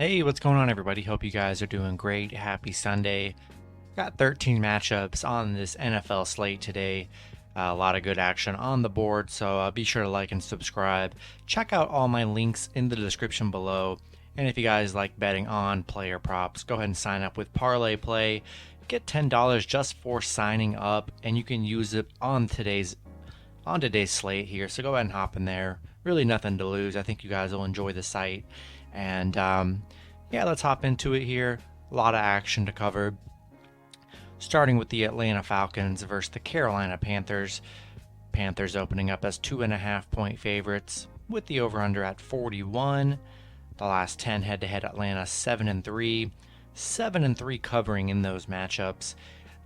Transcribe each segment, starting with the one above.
Hey, what's going on, everybody? Hope you guys are doing great. Happy Sunday. Got 13 matchups on this NFL slate today. A lot of good action on the board, so be sure to like and subscribe. Check out all my links in the description below. And if you guys like betting on player props, go ahead and sign up with ParlayPlay. Get $10 just for signing up, and you can use it on today's slate here. So go ahead and hop in there. Really nothing to lose. I think you guys will enjoy the site. And yeah, let's hop into it here. A lot of action to cover. Starting with the Atlanta Falcons versus the Carolina Panthers. Panthers opening up as 2.5-point favorites with the over-under at 41. The last 10 head-to-head, Atlanta 7-3. 7-3 covering in those matchups.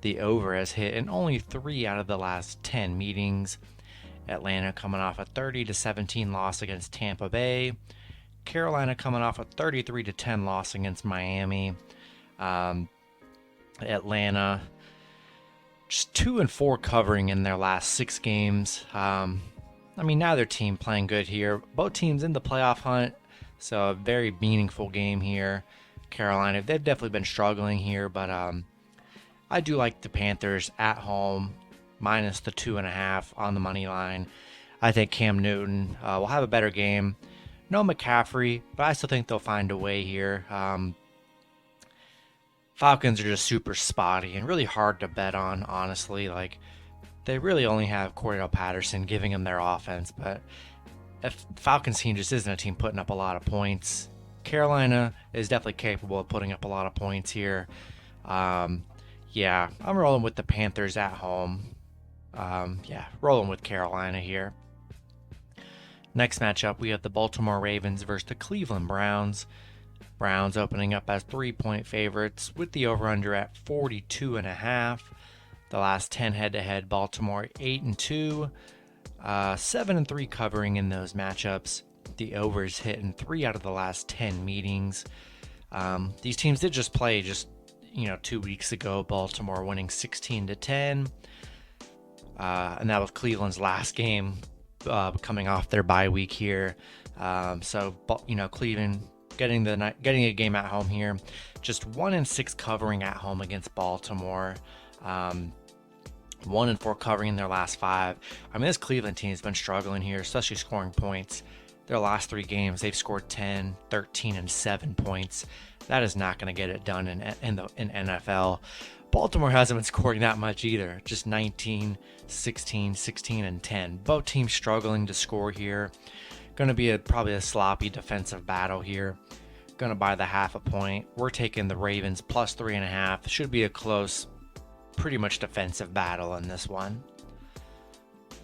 The over has hit in only 3 out of the last 10 meetings. Atlanta coming off a 30-17 loss against Tampa Bay. Carolina coming off a 33-10 loss against Miami. Atlanta just 2-4 covering in their last 6 games. Neither team playing good here. Both teams in the playoff hunt, so a very meaningful game here. Carolina, they've definitely been struggling here, but I do like the Panthers at home, minus the 2.5 on the money line. I think Cam Newton will have a better game. No McCaffrey, but I still think they'll find a way here. Falcons are just super spotty and really hard to bet on, honestly. Like, they really only have Cordell Patterson giving them their offense, but if the Falcons team just isn't a team putting up a lot of points. Carolina is definitely capable of putting up a lot of points here. Yeah, I'm rolling with the Panthers at home. Rolling with Carolina here. Next matchup, we have the Baltimore Ravens versus the Cleveland Browns. Browns opening up as 3-point favorites with the over-under at 42.5. The last 10 head-to-head, Baltimore 8-2, 7-3 covering in those matchups. The overs hit in 3 out of the last 10 meetings. These teams did just play 2 weeks ago. Baltimore winning 16-10, and that was Cleveland's last game. Coming off their bye week here, Cleveland getting a game at home here, just 1-6 covering at home against Baltimore, 1-4 covering in their last 5. This Cleveland team has been struggling here, especially scoring points. Their last 3 games, they've scored 10, 13, and 7 points. That is not going to get it done in NFL. Baltimore hasn't been scoring that much either, just 19, 16, 16, and 10. Both teams struggling to score here. Going to be probably a sloppy defensive battle here. Going to buy the 0.5 point. We're taking the Ravens plus 3.5. Should be a close, pretty much defensive battle in this one.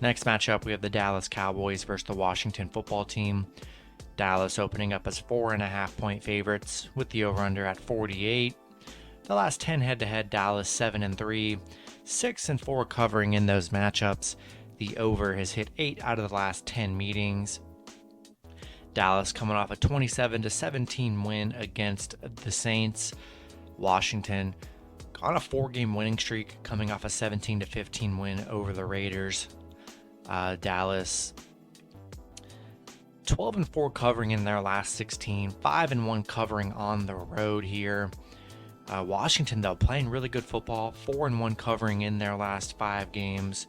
Next matchup, we have the Dallas Cowboys versus the Washington football team. Dallas opening up as 4.5-point favorites with the over-under at 48. The last 10 head-to-head, Dallas 7-3, 6-4 covering in those matchups. The over has hit 8 out of the last 10 meetings. Dallas coming off a 27-17 win against the Saints. Washington on a 4-game winning streak, coming off a 17-15 win over the Raiders. Dallas 12-4 covering in their last 16, 5-1 covering on the road here. Washington, though, playing really good football, 4-1 covering in their last 5 games,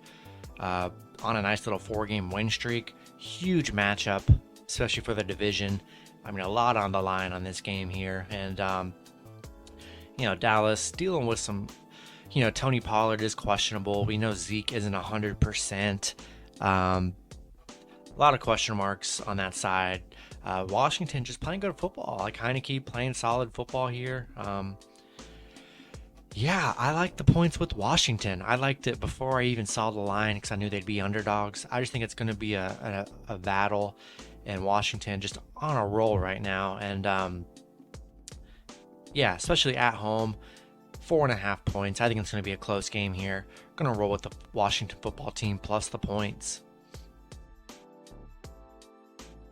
on a nice little 4-game win streak. Huge matchup, especially for the division. A lot on the line on this game here. And, Dallas dealing with some, Tony Pollard is questionable. We know Zeke isn't 100%. A lot of question marks on that side. Washington just playing good football. I kind of keep playing solid football here. Yeah, I like the points with Washington. I liked it before I even saw the line because I knew they'd be underdogs. I just think it's going to be a battle, and Washington just on a roll right now. And especially at home, 4.5 points. I think it's going to be a close game here. Going to roll with the Washington football team plus the points.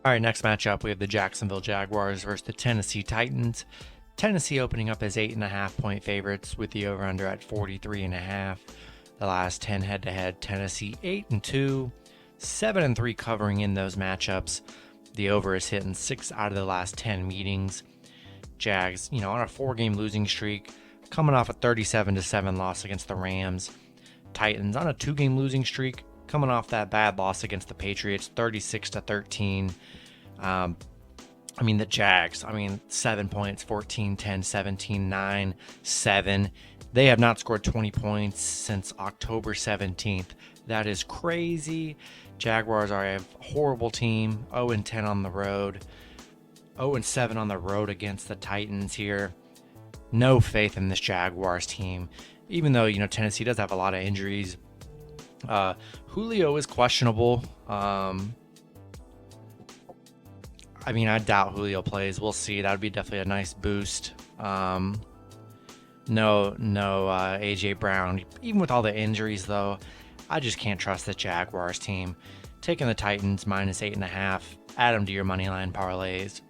All right, next matchup, we have the Jacksonville Jaguars versus the Tennessee Titans. Tennessee opening up as 8.5-point favorites with the over-under at 43.5. The last 10 head-to-head, Tennessee 8-2, 7-3 covering in those matchups. The over is hitting 6 out of the last 10 meetings. Jags, on a 4-game losing streak, coming off a 37-7 loss against the Rams. Titans on a 2-game losing streak, coming off that bad loss against the Patriots, 36-13. The Jags, 7 points, 14, 10, 17, 9, 7. They have not scored 20 points since October 17th. That is crazy. Jaguars are a horrible team, 0-10 on the road, 0-7 on the road against the Titans here. No faith in this Jaguars team, even though, Tennessee does have a lot of injuries. Julio is questionable. I doubt Julio plays. We'll see. That would be definitely a nice boost. No A.J. Brown. Even with all the injuries, though, I just can't trust the Jaguars team. Taking the Titans minus 8.5. Add them to your moneyline parlays.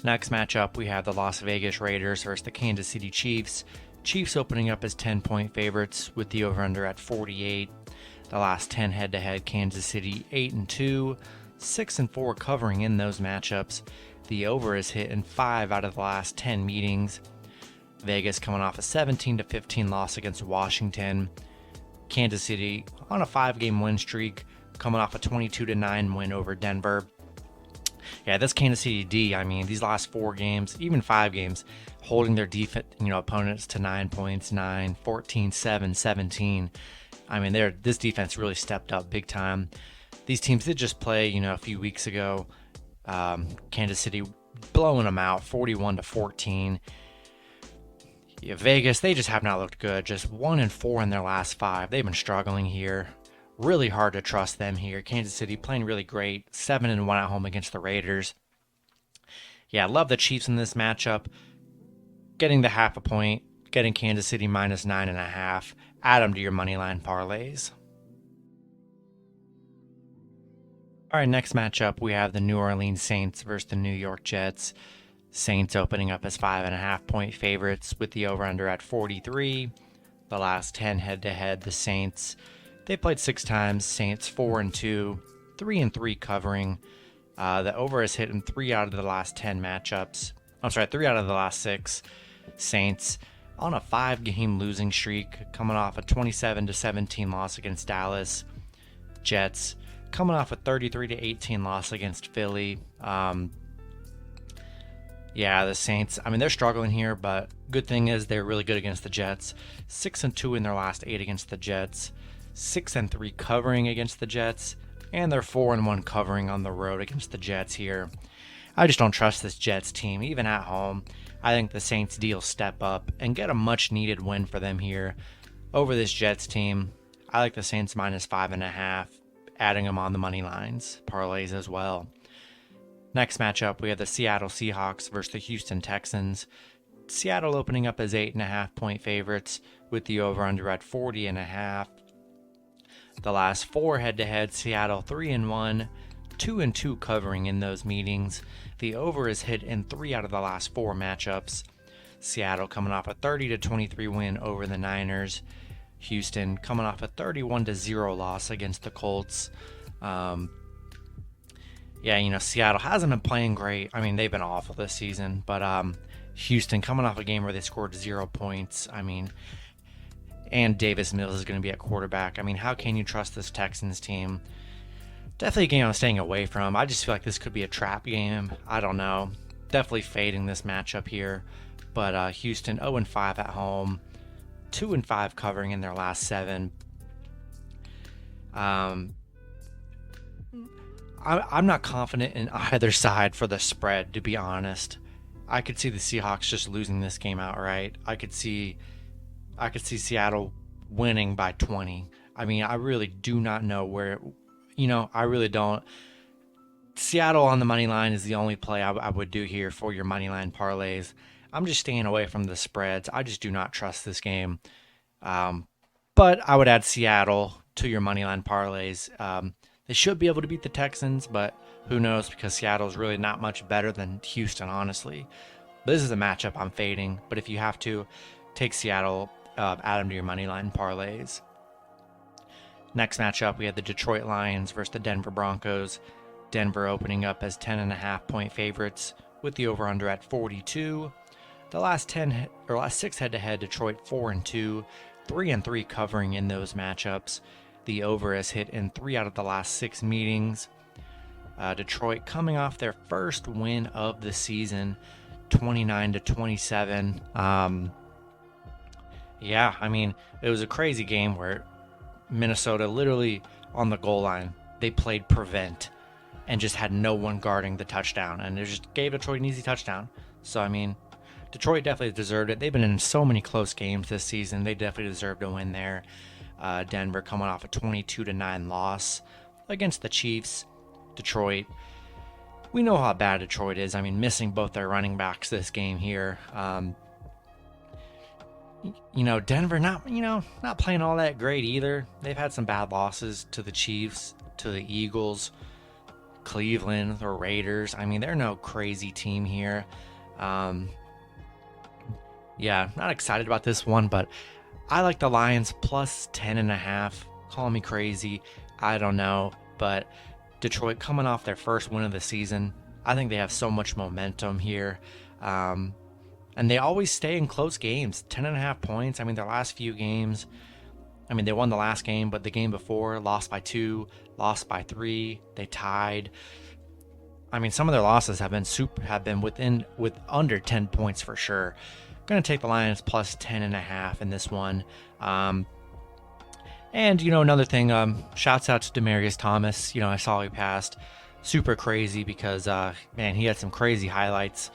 Next matchup, we have the Las Vegas Raiders versus the Kansas City Chiefs. Chiefs opening up as 10-point favorites with the over-under at 48. The last 10 head-to-head, Kansas City 8-2, 6-4 covering in those matchups. The over is hit in 5 out of the last 10 meetings. Vegas coming off a 17-15 loss against Washington. Kansas City on a 5-game win streak, coming off a 22-9 win over Denver. Yeah, this Kansas City D, these last 4 games, even 5 games, holding their opponents to 9 points, 9, 14, 7, 17. This defense really stepped up big time. These teams did just play, a few weeks ago. Kansas City blowing them out, 41-14. Yeah, Vegas, they just have not looked good. Just 1-4 in their last 5. They've been struggling here. Really hard to trust them here. Kansas City playing really great. 7-1 at home against the Raiders. Yeah, I love the Chiefs in this matchup. Getting the 0.5 point. Getting Kansas City minus 9.5. Add them to your moneyline parlays. All right, next matchup, we have the New Orleans Saints versus the New York Jets. Saints opening up as 5.5-point favorites with the over-under at 43. The last 10 head-to-head, the Saints, they played 6 times. Saints 4-2, 3-3 covering. The over is hit in 3 out of the last 10 matchups. 3 out of the last 6. Saints on a 5-game losing streak, coming off a 27-17 loss against Dallas. Jets coming off a 33-18 loss against Philly. The Saints, they're struggling here, but good thing is they're really good against the Jets. 6-2 in their last 8 against the Jets. 6-3 covering against the Jets. And they're 4-1 covering on the road against the Jets here. I just don't trust this Jets team, even at home. I think the Saints D will step up and get a much-needed win for them here over this Jets team. I like the Saints minus 5.5, adding them on the money lines, parlays as well. Next matchup, we have the Seattle Seahawks versus the Houston Texans. Seattle opening up as 8.5-point favorites with the over-under at 40.5. The last 4 head-to-head, Seattle 3-1, 2-2 covering in those meetings. The over is hit in 3 out of the last 4 matchups. Seattle coming off a 30-23 win over the Niners. Houston coming off a 31-0 loss against the Colts. Seattle hasn't been playing great. They've been awful this season, but Houston coming off a game where they scored 0 points. And Davis Mills is going to be at quarterback. How can you trust this Texans team? Definitely a game I'm staying away from. I just feel like this could be a trap game. I don't know. Definitely fading this matchup here. But Houston 0-5 at home, 2-5 covering in their last 7. I'm not confident in either side for the spread, to be honest. I could see the Seahawks just losing this game outright. I could see Seattle winning by 20. I really do not know where, I really don't. Seattle on the money line is the only play I would do here for your money line parlays. I'm just staying away from the spreads. I just do not trust this game. But I would add Seattle to your money line parlays. They should be able to beat the Texans, but who knows, because Seattle's really not much better than Houston, honestly. But this is a matchup I'm fading, but if you have to, take Seattle, add them to your money line parlays. Next matchup, we have the Detroit Lions versus the Denver Broncos. Denver opening up as 10.5-point favorites with the over-under at 42. The last 6 head-to-head, Detroit 4-2, 3-3 covering in those matchups. The over has hit in 3 out of the last 6 meetings. Detroit coming off their first win of the season, 29-27. Yeah, I mean, it was a crazy game where Minnesota literally on the goal line, they played prevent and just had no one guarding the touchdown, and it just gave Detroit an easy touchdown. So, I mean, Detroit definitely deserved it. They've been in so many close games this season. They definitely deserved a win there. Denver coming off a 22-9 loss against the Chiefs. Detroit, we know how bad Detroit is. I mean, missing both their running backs this game here. Denver not playing all that great either. They've had some bad losses to the Chiefs, to the Eagles, Cleveland, the Raiders. I mean, they're no crazy team here. Not excited about this one, but I like the Lions plus 10.5. Call me crazy, I don't know, but Detroit coming off their first win of the season, I think they have so much momentum here. And they always stay in close games. 10.5 points. I mean, their last few games, I mean, they won the last game, but the game before, lost by 2, lost by 3, they tied. I mean, some of their losses have been with under 10 points for sure. Going to take the Lions plus 10.5 in this one. And, another thing, shouts out to Demaryius Thomas. I saw he passed. Super crazy because, he had some crazy highlights.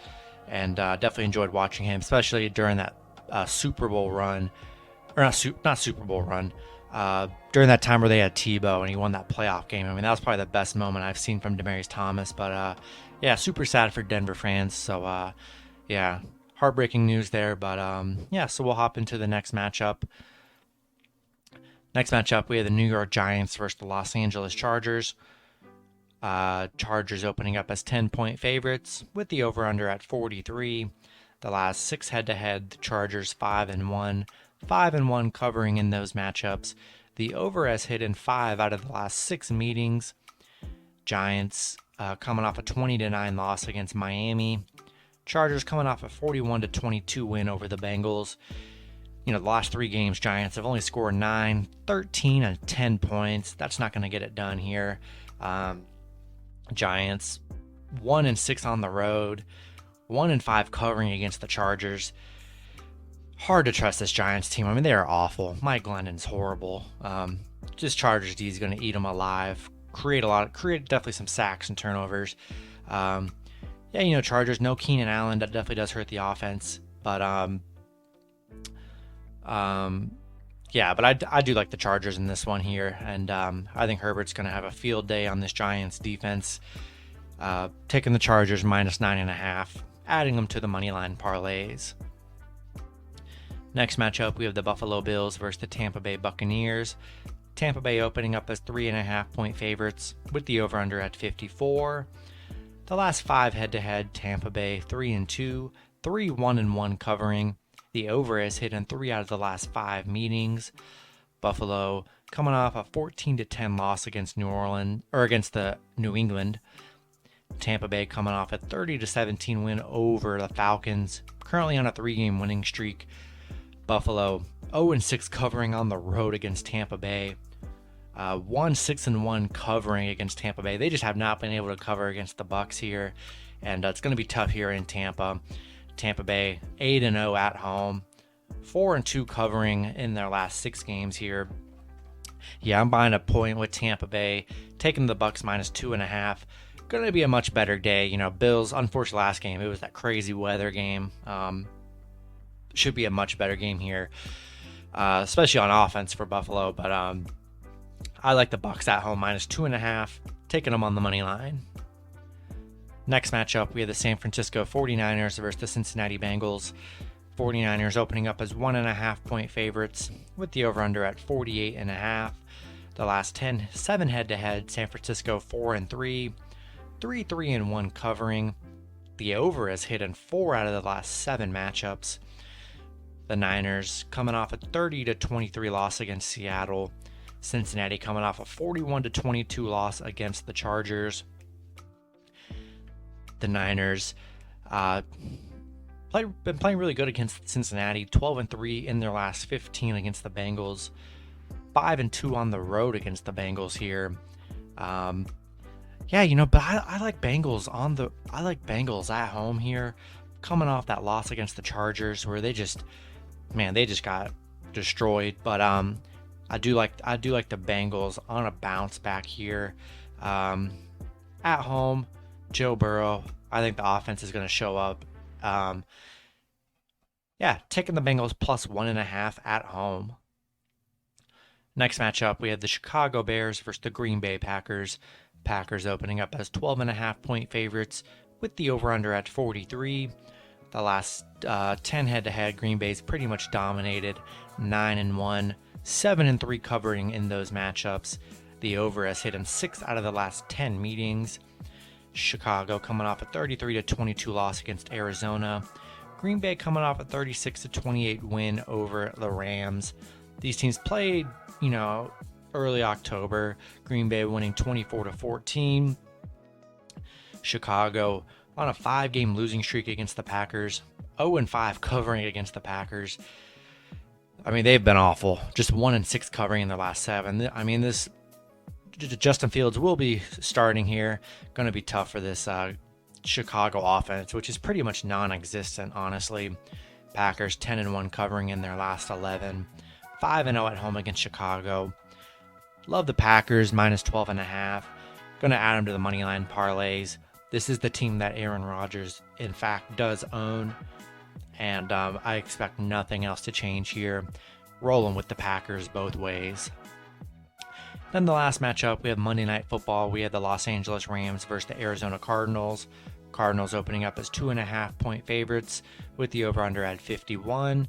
And definitely enjoyed watching him, especially during that Super Bowl run. Or not Super Bowl run. During that time where they had Tebow and he won that playoff game. I mean, that was probably the best moment I've seen from Demaryius Thomas. But, super sad for Denver fans. So, heartbreaking news there. But, so we'll hop into the next matchup. Next matchup, we have the New York Giants versus the Los Angeles Chargers. Chargers opening up as 10-point favorites with the over-under at 43. The last 6 head-to-head, the Chargers 5-1. 5-1 covering in those matchups. The over has hit in 5 out of the last 6 meetings. Giants coming off a 20-9 loss against Miami. Chargers coming off a 41-22 win over the Bengals. The last 3 games, Giants have only scored 9, 13, and 10 points. That's not going to get it done here. Giants 1-6 on the road, 1-5 covering against the Chargers. Hard to trust this Giants team. I mean, they are awful. Mike Glennon's horrible. Just Chargers D is going to eat them alive. Create definitely some sacks and turnovers. Chargers, no Keenan Allen. That definitely does hurt the offense. But but I do like the Chargers in this one here, and I think Herbert's going to have a field day on this Giants defense. Taking the Chargers minus 9.5, adding them to the moneyline parlays. Next matchup, we have the Buffalo Bills versus the Tampa Bay Buccaneers. Tampa Bay opening up as 3.5-point favorites with the over-under at 54. The last 5 head-to-head, Tampa Bay 3-2, 3-1-1 covering. The over has hit in 3 out of the last 5 meetings. Buffalo coming off a 14-10 loss against the New England. Tampa Bay coming off a 30-17 win over the Falcons. Currently on a 3-game winning streak. Buffalo 0-6 covering on the road against Tampa Bay. 1-6-1 covering against Tampa Bay. They just have not been able to cover against the Bucs here, and it's going to be tough here in Tampa. Tampa Bay 8-0 at home, 4-2 covering in their last 6 games here. Yeah, I'm buying a point with Tampa Bay, taking the Bucs minus 2.5. Going to be a much better day. Bills, unfortunately, last game, it was that crazy weather game. Should be a much better game here, especially on offense for Buffalo. But I like the Bucs at home minus 2.5, taking them on the money line. Next matchup, we have the San Francisco 49ers versus the Cincinnati Bengals. 49ers opening up as 1.5-point favorites with the over-under at 48.5. The last 7 head-to-head, San Francisco 4-3, 3-1 covering. The over has hit in 4 out of the last 7 matchups. The Niners coming off a 30-23 loss against Seattle. Cincinnati coming off a 41-22 loss against the Chargers. The Niners Been playing really good against Cincinnati. 12-3 in their last 15 against the Bengals. 5-2 on the road against the Bengals here. Yeah, but I like Bengals I like Bengals at home here, coming off that loss against the Chargers where they just got destroyed. But I do like the Bengals on a bounce back here. At home, Joe Burrow, I think the offense is going to show up. Yeah, taking the Bengals plus 1.5 at home. Next matchup, we have the Chicago Bears versus the Green Bay Packers. Packers opening up as 12.5-point favorites with the over-under at 43. The last 10 head-to-head, Green Bay's pretty much dominated, 9-1, 7-3 covering in those matchups. The over has hit in 6 out of the last 10 meetings. Chicago coming off a 33-22 loss against Arizona. Green Bay coming off a 36-28 win over the Rams. These teams played, early October. Green Bay winning 24-14. Chicago on a 5-game losing streak against the Packers. 0-5 covering against the Packers. I mean, they've been awful. Just 1-6 covering in their last 7. I mean, this Justin Fields will be starting here. Going to be tough for this Chicago offense, which is pretty much non-existent, honestly. Packers 10-1 covering in their last 11. 5-0 at home against Chicago. Love the Packers, minus 12.5. Going to add them to the money line parlays. This is the team that Aaron Rodgers, in fact, does own. And I expect nothing else to change here. Rolling with the Packers both ways. Then the last matchup, we have Monday Night Football. We have the Los Angeles Rams versus the Arizona Cardinals. Cardinals opening up as 2.5-point favorites with the over-under at 51.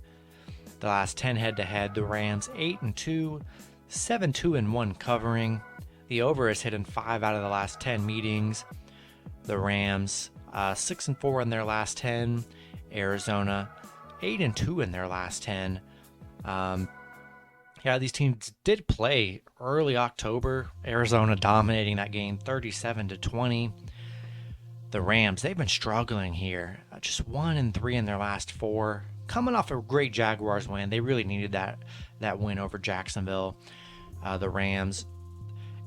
The last 10 head-to-head, the Rams 8-2, 7-2-1 covering. The over is hit in 5 out of the last 10 meetings. The Rams 6-4 in their last 10. Arizona 8-2 in their last 10. Yeah, these teams did play early October. Arizona dominating that game 37-20. The Rams, they've been struggling here. Just 1-3 in their last 4. Coming off a great Jaguars win. They really needed that win over Jacksonville. The Rams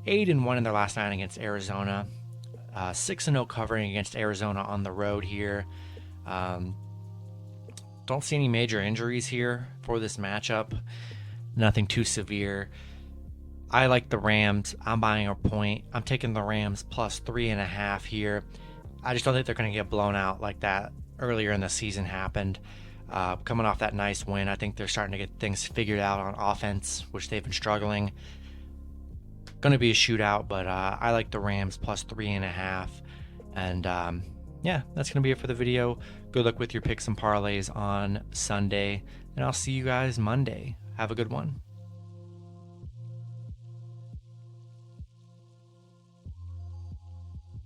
8-1 in their last 9 against Arizona. 6-0 covering against Arizona on the road here. Don't see any major injuries here for this matchup. Nothing too severe. I like the Rams. I'm buying a point. I'm taking the Rams plus 3.5 here. I just don't think they're going to get blown out like that earlier in the season happened. Coming off that nice win, I think they're starting to get things figured out on offense, which they've been struggling. Going to be a shootout, but I like the Rams plus 3.5. And yeah, that's going to be it for the video. Good luck with your picks and parlays on Sunday, and I'll see you guys Monday. Have a good one.